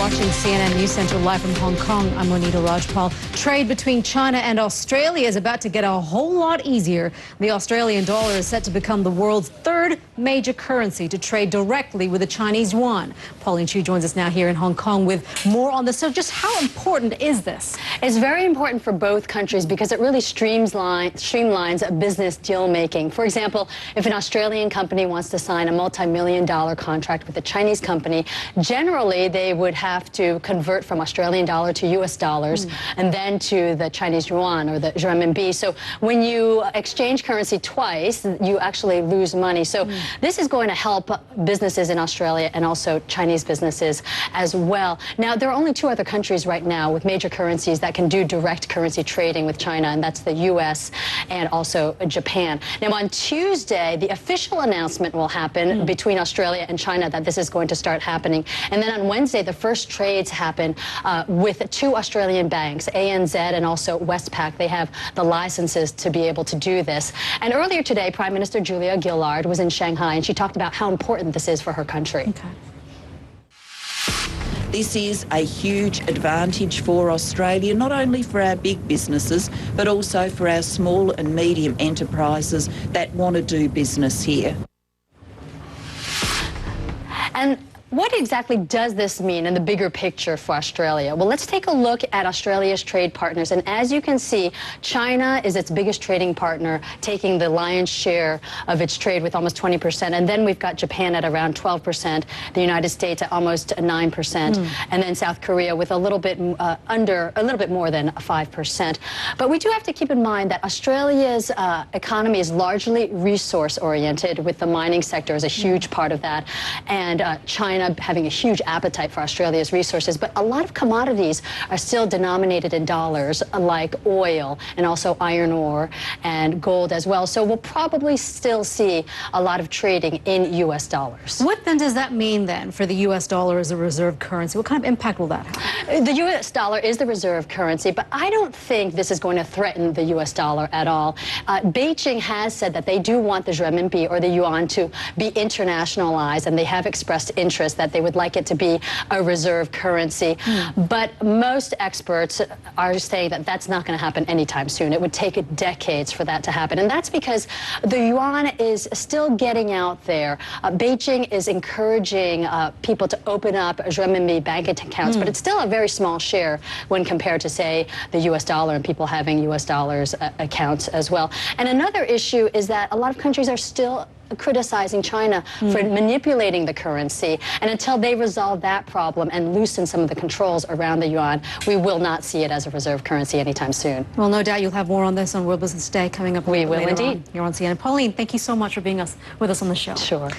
watching CNN News Center live from Hong Kong. I'm Monita Rajpal. Trade between China and Australia is about to get a whole lot easier. The Australian dollar is set to become the world's third major currency to trade directly with the Chinese yuan. Pauline Chiou joins us now here in Hong Kong with more on this. So just how important is this? It's very important for both countries because it really streamlines business deal making. For example, if an Australian company wants to sign a multi-million-dollar contract with a Chinese company, generally they would have to convert from Australian dollar to US dollars and then to the Chinese yuan or the renminbi. So when you exchange currency twice, you actually lose money. So this is going to help businesses in Australia and also Chinese businesses as well. Now, there are only two other countries right now with major currencies that can do direct currency trading with China, and that's the US and also Japan. Now, on Tuesday, the official announcement will happen between Australia and China that this is going to start happening. And then on Wednesday, the first trades happen with two Australian banks, ANZ and also Westpac. They have the licenses to be able to do this. And earlier today, Prime Minister Julia Gillard was in Shanghai, and she talked about how important this is for her country. Okay. This is a huge advantage for Australia, not only for our big businesses, but also for our small and medium enterprises that want to do business here. And what exactly does this mean in the bigger picture for Australia? Well, let's take a look at Australia's trade partners. And as you can see, China is its biggest trading partner, taking the lion's share of its trade with almost 20%. And then we've got Japan at around 12%, the United States at almost 9%, and then South Korea with a little bit more than 5%. But we do have to keep in mind that Australia's economy is largely resource-oriented, with the mining sector as a huge part of that, and China having a huge appetite for Australia's resources. But a lot of commodities are still denominated in dollars, like oil and also iron ore and gold as well. So we'll probably still see a lot of trading in US dollars. What then does that mean then for the US dollar as a reserve currency? What kind of impact will that have? The US dollar is the reserve currency, but I don't think this is going to threaten the US dollar at all. Beijing has said that they do want the renminbi or the yuan to be internationalized, and they have expressed interest that they would like it to be a reserve currency. But most experts are saying that that's not going to happen anytime soon. It would take decades for that to happen. And that's because the yuan is still getting out there. Beijing is encouraging people to open up renminbi bank accounts, but it's still a very small share when compared to, say, the US dollar and people having US dollars accounts as well. And another issue is that a lot of countries are still criticizing China for manipulating the currency. And until they resolve that problem and loosen some of the controls around the yuan, we will not see it as a reserve currency anytime soon. Well, no doubt you'll have more on this on World Business Day coming up. We will later indeed. on. You're on CNN. Pauline, thank you so much for being with us on the show. Sure.